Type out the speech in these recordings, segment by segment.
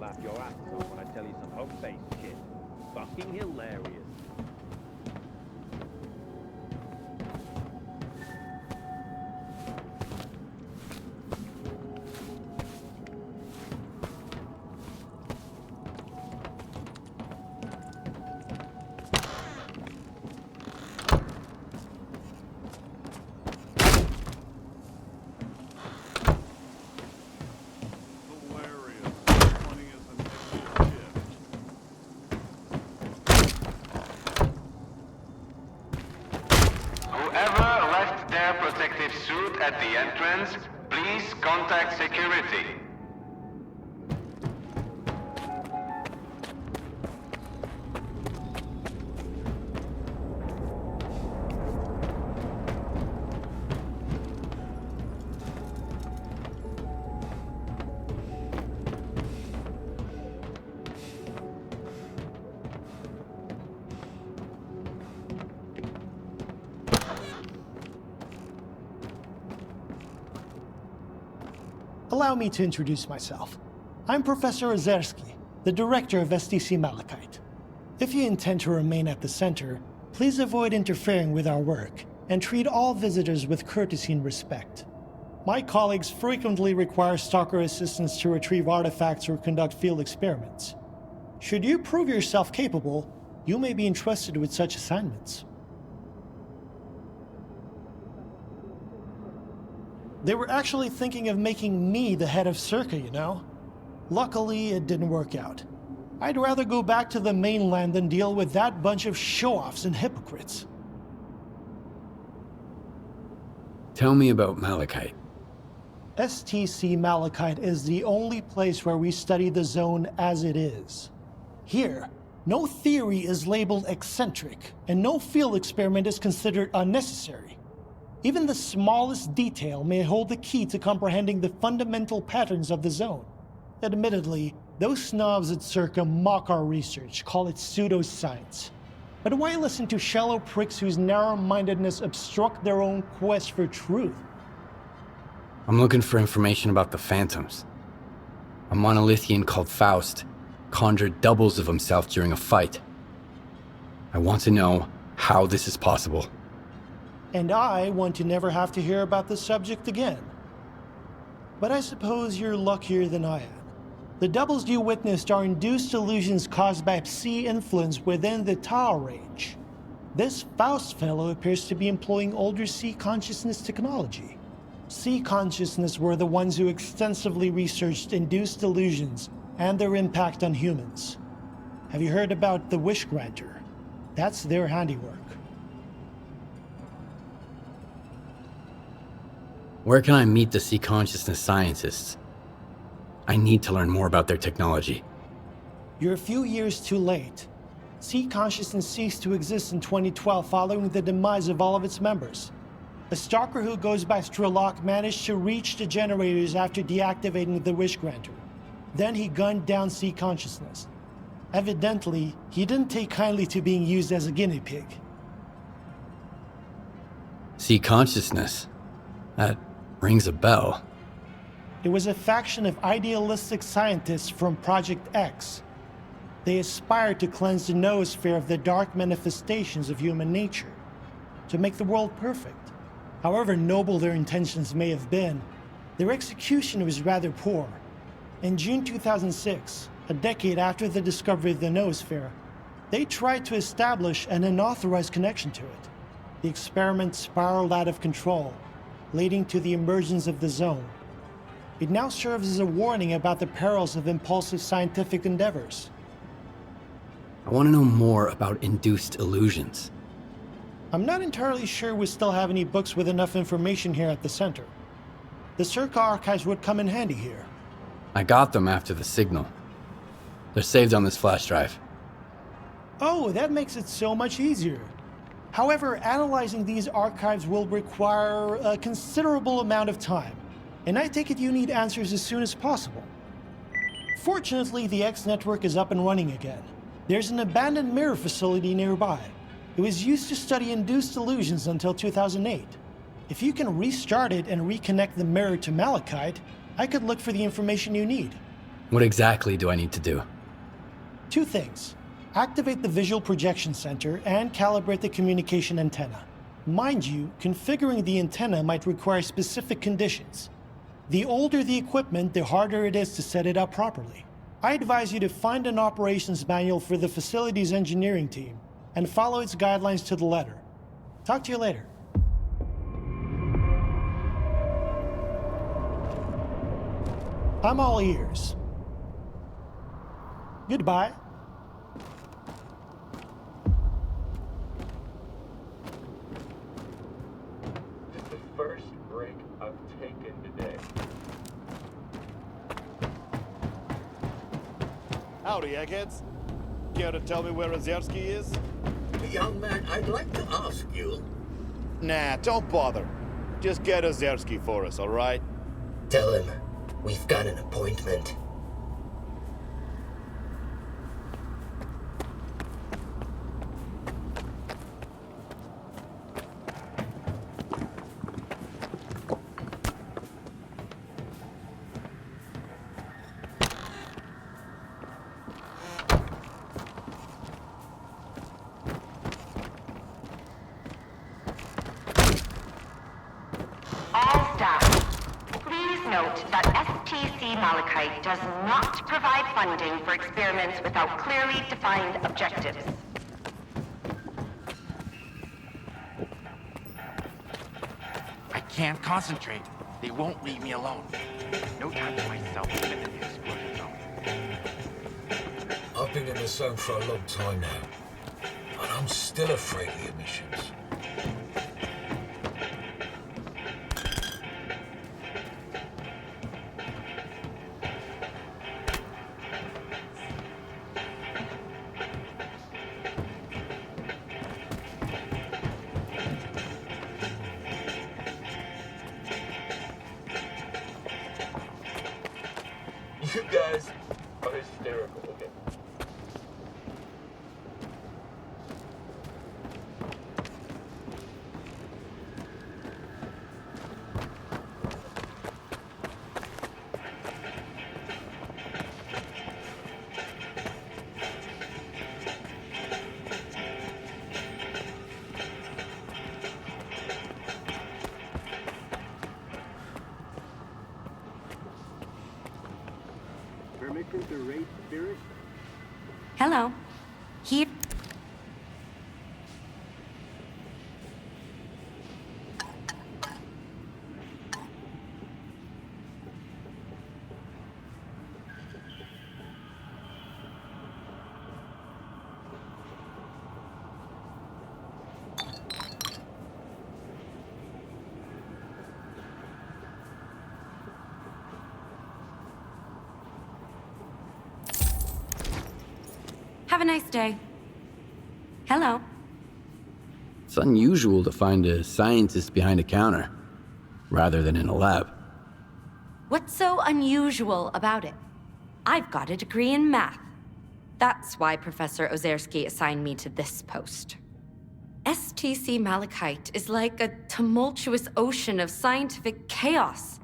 laugh your ass off when I tell you some home-based shit. Fucking hilarious. Whoever left their protective suit at the entrance, please contact security. Allow me to introduce myself. I'm Professor S.T.A.L.K.E.R, the director of STC Malachite. If you intend to remain at the center, please avoid interfering with our work and treat all visitors with courtesy and respect. My colleagues frequently require stalker assistance to retrieve artifacts or conduct field experiments. Should you prove yourself capable, you may be entrusted with such assignments. They were actually thinking of making me the head of S.T.A.L.K.E.R, you know? Luckily, it didn't work out. I'd rather go back to the mainland than deal with that bunch of show-offs and hypocrites. Tell me about Malachite. STC Malachite is the only place where we study the zone as it is. Here, no theory is labeled eccentric, and no field experiment is considered unnecessary. Even the smallest detail may hold the key to comprehending the fundamental patterns of the zone. Admittedly, those snobs at S.T.A.L.K.E.R mock our research, call it pseudoscience. But why listen to shallow pricks whose narrow-mindedness obstruct their own quest for truth? I'm looking for information about the Phantoms. A monolithian called Faust conjured doubles of himself during a fight. I want to know how this is possible. And I want to never have to hear about this subject again. But I suppose you're luckier than I am. The doubles you witnessed are induced illusions caused by Psi influence within the S.T.A.L.K.E.R range. This Faust fellow appears to be employing older Psi consciousness technology. Psi consciousness were the ones who extensively researched induced illusions and their impact on humans. Have you heard about the Wish Granter? That's their handiwork. Where can I meet the Psi consciousness scientists? I need to learn more about their technology. You're a few years too late. Psi consciousness ceased to exist in 2012 following the demise of all of its members. A stalker who goes by S.T.A.L.K.E.R managed to reach the generators after deactivating the Wish Granter. Then he gunned down Psi consciousness. Evidently, he didn't take kindly to being used as a guinea pig. Psi consciousness? That rings a bell. It was a faction of idealistic scientists from Project X. They aspired to cleanse the noosphere of the dark manifestations of human nature, to make the world perfect. However noble their intentions may have been, their execution was rather poor. In June 2006, a decade after the discovery of the noosphere, they tried to establish an unauthorized connection to it. The experiment spiraled out of control, leading to the emergence of the zone. It now serves as a warning about the perils of impulsive scientific endeavors. I want to know more about induced illusions. I'm not entirely sure we still have any books with enough information here at the center. The S.T.A.L.K.E.R archives would come in handy here. I got them after the signal. They're saved on this flash drive. Oh, that makes it so much easier. However, analyzing these archives will require a considerable amount of time, and I take it you need answers as soon as possible. Fortunately, the X network is up and running again. There's an abandoned mirror facility nearby. It was used to study induced illusions until 2008. If you can restart it and reconnect the mirror to Malachite, I could look for the information you need. What exactly do I need to do? Two things. Activate the visual projection center and calibrate the communication antenna. Mind you, configuring the antenna might require specific conditions. The older the equipment, the harder it is to set it up properly. I advise you to find an operations manual for the facility's engineering team and follow its guidelines to the letter. Talk to you later. I'm all ears. Goodbye. It's the first break I've taken today. Howdy, eggheads. Care to tell me where S.T.A.L.K.E.R is? Young man, I'd like to ask you. Nah, don't bother. Just get S.T.A.L.K.E.R for us, alright? Tell him we've got an appointment. All staff, please note that STC Malachite does not provide funding for experiments without clearly defined objectives. I can't concentrate. They won't leave me alone. No time for myself even in the explosion zone. I've been in the zone for a long time now, and I'm still afraid of the emissions. You guys are hysterical, okay? Permission to raise spirits? Hello. Here. Have a nice day. Hello. It's unusual to find a scientist behind a counter, rather than in a lab. What's so unusual about it? I've got a degree in math. That's why Professor S.T.A.L.K.E.R assigned me to this post. STC Malachite is like a tumultuous ocean of scientific chaos.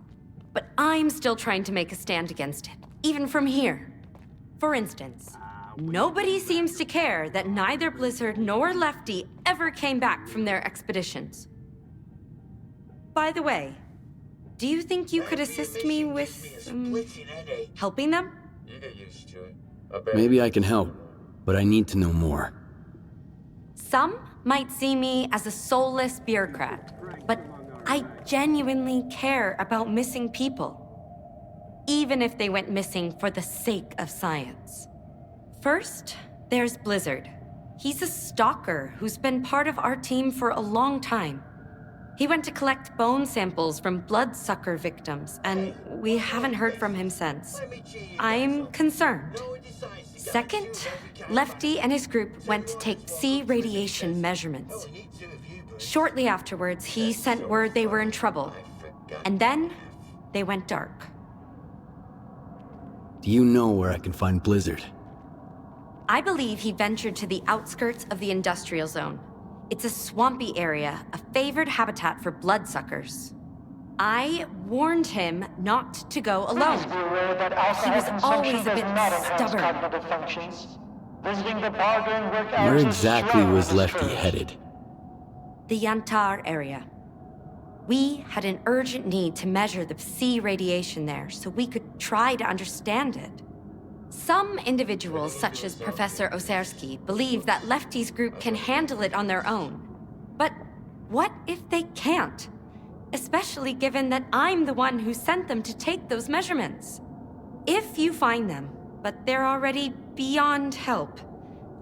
But I'm still trying to make a stand against it, even from here. For instance, nobody seems to care that neither Blizzard nor Lefty ever came back from their expeditions. By the way, do you think you could assist me with, helping them? You get used to it. I bet. Maybe I can help, but I need to know more. Some might see me as a soulless bureaucrat, but I genuinely care about missing people. Even if they went missing for the sake of science. First, there's Blizzard. He's a stalker who's been part of our team for a long time. He went to collect bone samples from bloodsucker victims, and we haven't heard from him since. I'm concerned. Second, Lefty and his group went to take sea radiation measurements. Shortly afterwards, he sent word they were in trouble. And then, they went dark. Do you know where I can find Blizzard? I believe he ventured to the outskirts of the industrial zone. It's a swampy area, a favored habitat for bloodsuckers. I warned him not to go alone. Please be aware that alcohol He was consumption always a does bit not enhance stubborn. cognitive functions. Visiting the bar during work Where hours is exactly strongly was Lefty discouraged. headed? The S.T.A.L.K.E.R area. We had an urgent need to measure the Psi radiation there so we could try to understand it. Some individuals, such as Professor S.T.A.L.K.E.R, believe that Lefty's group can handle it on their own. But what if they can't? Especially given that I'm the one who sent them to take those measurements. If you find them, but they're already beyond help,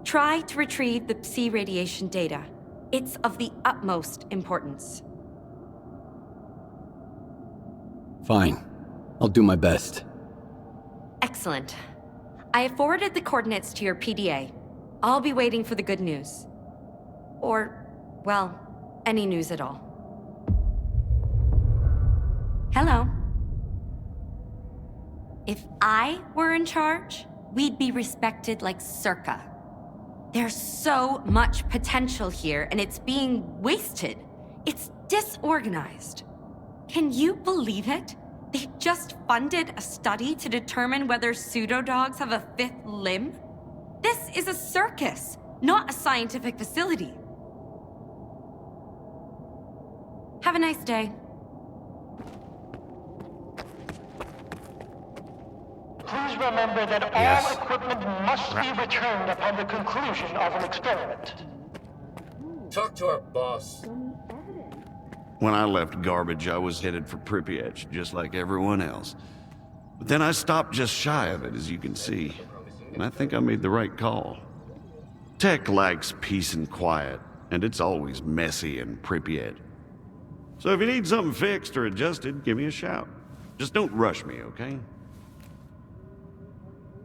try to retrieve the Psi radiation data. It's of the utmost importance. Fine. I'll do my best. Excellent. I have forwarded the coordinates to your PDA. I'll be waiting for the good news. Or, well, any news at all. Hello. If I were in charge, we'd be respected like S.T.A.L.K.E.R. There's so much potential here, and it's being wasted. It's disorganized. Can you believe it? They just funded a study to determine whether pseudo-dogs have a fifth limb? This is a circus, not a scientific facility. Have a nice day. Please remember that Yes. all equipment must be returned upon the conclusion of an experiment. Talk to our boss. When I left Garbage, I was headed for Pripyat, just like everyone else. But then I stopped just shy of it, as you can see. And I think I made the right call. Tech likes peace and quiet, and it's always messy in Pripyat. So if you need something fixed or adjusted, give me a shout. Just don't rush me, okay?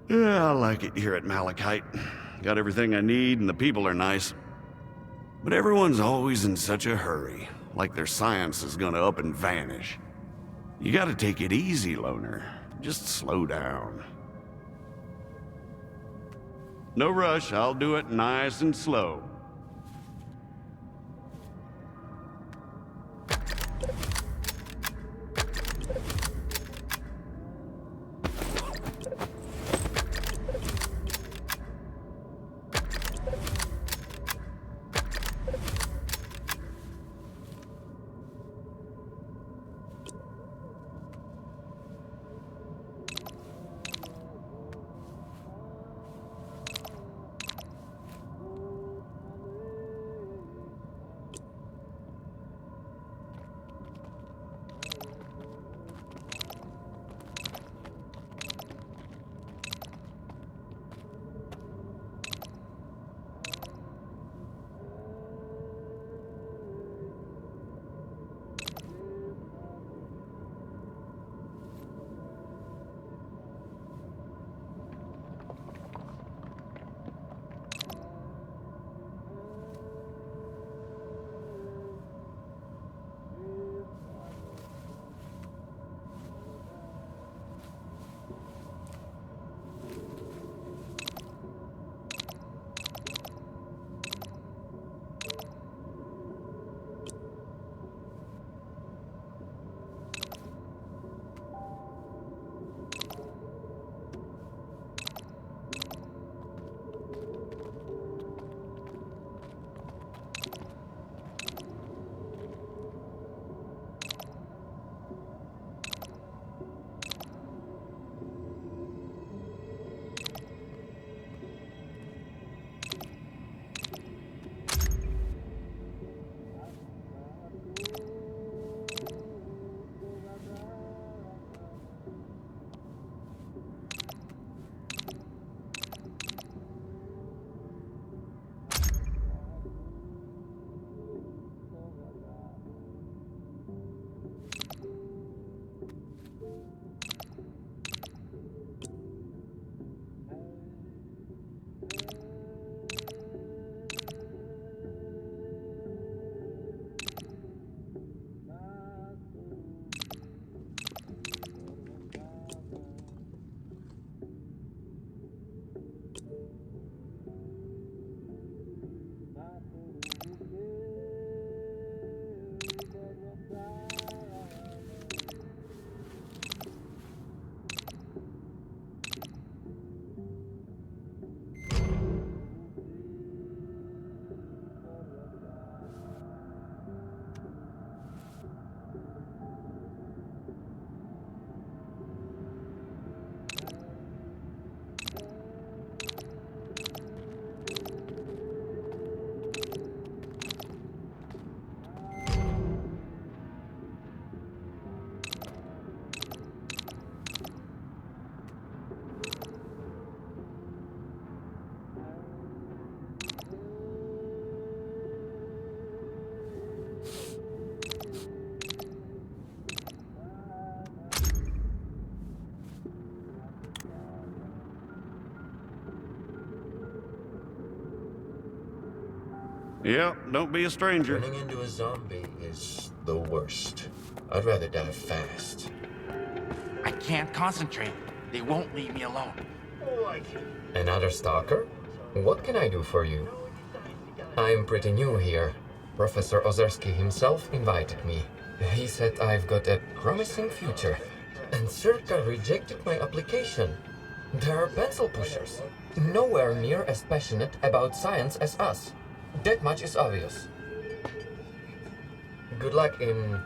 Yeah, I like it here at Malachite. Got everything I need, and the people are nice. But everyone's always in such a hurry, like their science is gonna up and vanish. You gotta take it easy, Loner. Just slow down. No rush, I'll do it nice and slow. Yep, don't be a stranger. Turning into a zombie is the worst. I'd rather die fast. I can't concentrate. They won't leave me alone. Another stalker? What can I do for you? I'm pretty new here. Professor Ozerski himself invited me. He said I've got a promising future. And S.T.A.L.K.E.R rejected my application. They're pencil pushers. Nowhere near as passionate about science as us. That much is obvious. Good luck in...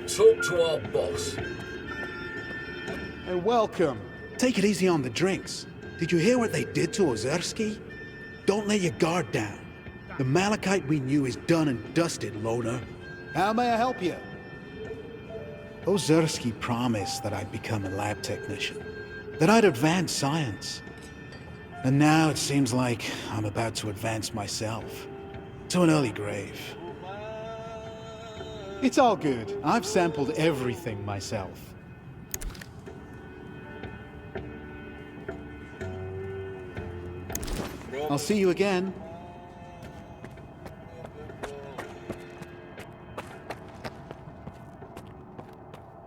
Talk to our boss. Hey, welcome. Take it easy on the drinks. Did you hear what they did to Ozerski? Don't let your guard down. The Malachite we knew is done and dusted, loner. How may I help you? Ozerski promised that I'd become a lab technician, that I'd advance science. And now it seems like I'm about to advance myself. To an early grave. It's all good. I've sampled everything myself. I'll see you again.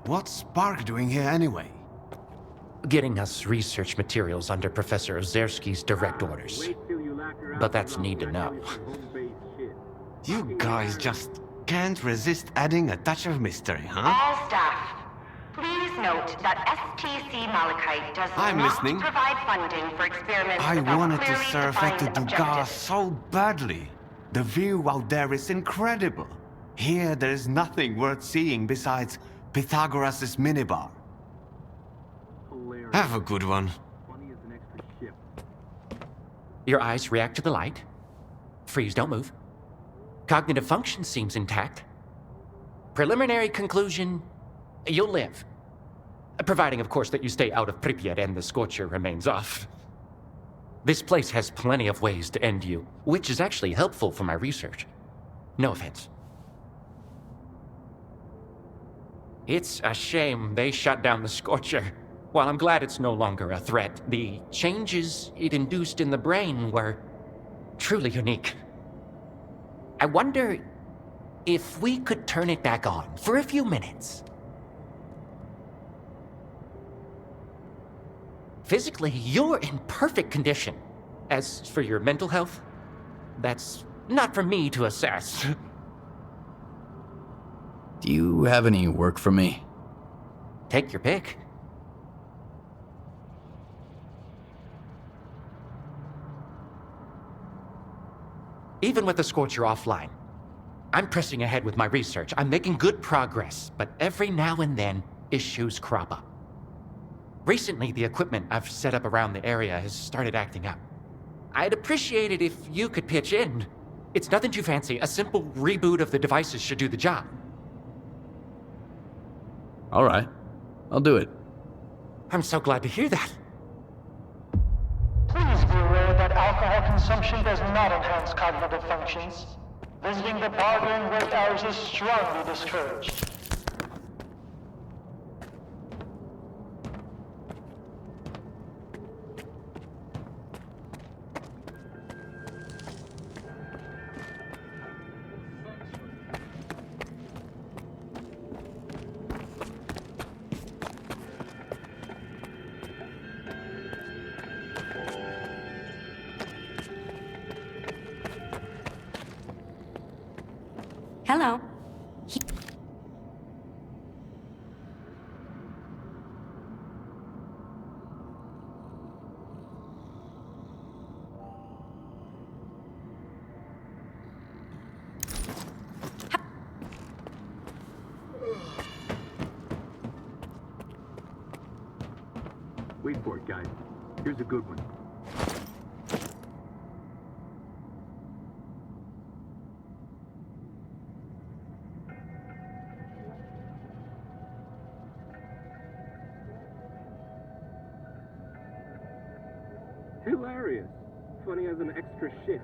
What's Spark doing here anyway? Getting us research materials under Professor Ozerski's direct orders. But that's need to know. You guys just can't resist adding a touch of mystery, huh? All staff, please note that STC Malachite does I'm not listening. provide funding for experiments I without wanted to clearly surf at the defined Dugar objectives. so badly. The view out there is incredible. Here there is nothing worth seeing besides Pythagoras' minibar. Have a good one. Your eyes react to the light. Freeze, don't move. Cognitive function seems intact. Preliminary conclusion, you'll live. Providing, of course, that you stay out of Pripyat and the scorcher remains off. This place has plenty of ways to end you, which is actually helpful for my research. No offense. It's a shame they shut down the scorcher. While I'm glad it's no longer a threat, the changes it induced in the brain were truly unique. I wonder if we could turn it back on for a few minutes. Physically, you're in perfect condition. As for your mental health, that's not for me to assess. Do you have any work for me? Take your pick. Even with the Scorcher offline, I'm pressing ahead with my research. I'm making good progress, but every now and then, issues crop up. Recently, the equipment I've set up around the area has started acting up. I'd appreciate it if you could pitch in. It's nothing too fancy. A simple reboot of the devices should do the job. All right, I'll do it. I'm so glad to hear that. Please be aware that alcohol consumption does not enhance cognitive functions. Visiting the bar during work hours is strongly discouraged. Hello. Wait for it, guys. Here's a good one. Hilarious. Funny as an extra shift.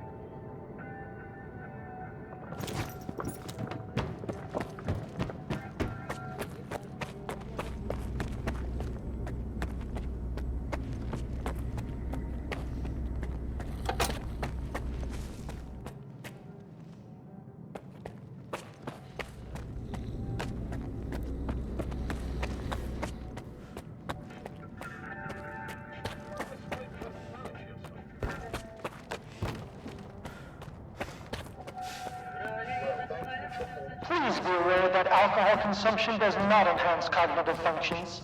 Please be aware that alcohol consumption does not enhance cognitive functions.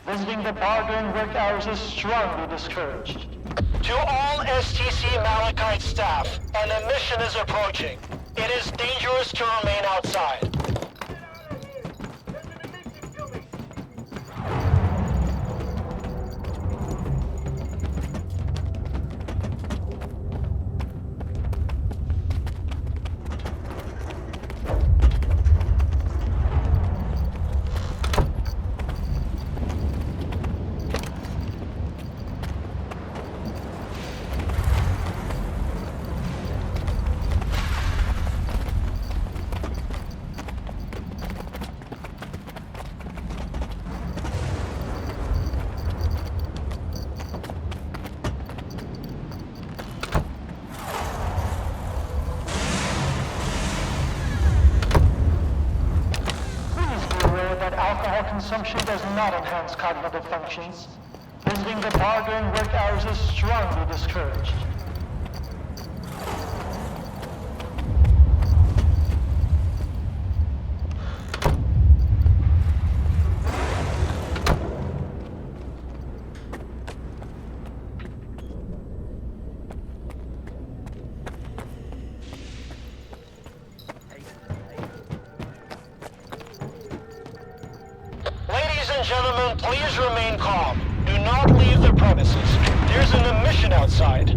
Visiting the bar during work hours is strongly discouraged. To all STC Malachite staff, an emission is approaching. It is dangerous to remain outside. Consumption does not enhance cognitive functions. Visiting the bar during work hours is strongly discouraged. Gentlemen, please remain calm. Do not leave the premises. There's an emission outside.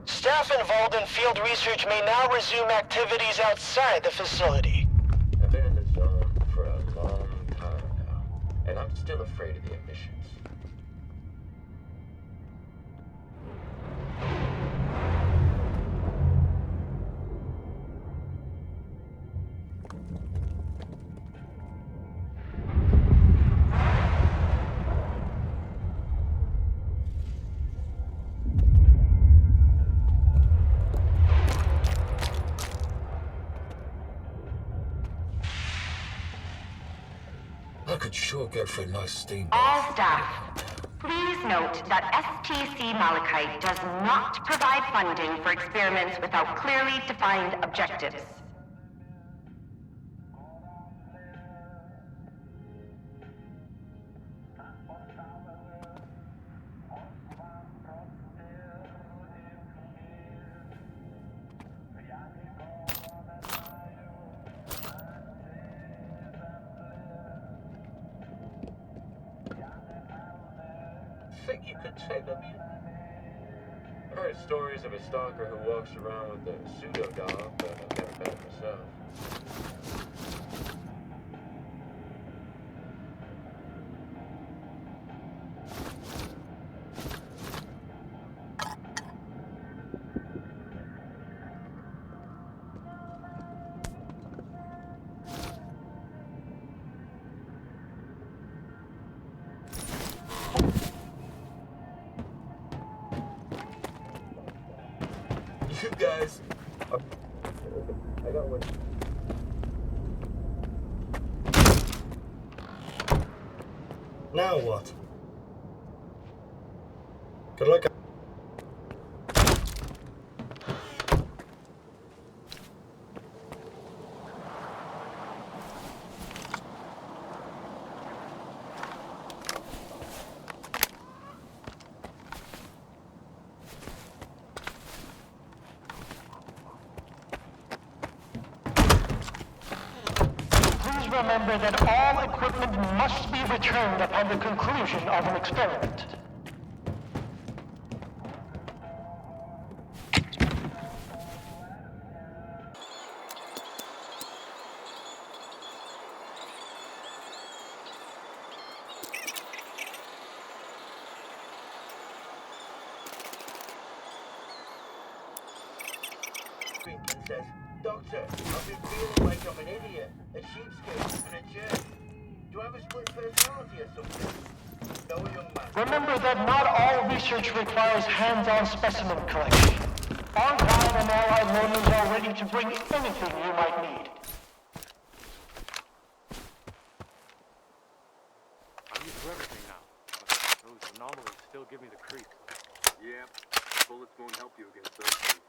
Staff involved in field research may now resume activities outside the facility. I've been in this zone for a long time now, and I'm still afraid of the emissions. I could sure go for a nice steam All bath. staff, please note that STC Malachite does not provide funding for experiments without clearly defined objectives. Think you could take them in? I heard stories of a stalker who walks around with a pseudo-dog, but I've never met him myself. You guys... I got one. Now what? Good luck. remember that all equipment must be returned upon the conclusion of an experiment. And says, Doctor, I've been feeling like I'm an idiot, a cheapskate, and a jerk. Do I have a split personality or something? No, young man. Remember that not all research requires hands-on specimen collection. Online and allied learners are ready to bring anything you might need. I'm used to everything now, but those anomalies still give me the creeps. Yeah, bullets won't help you against those things.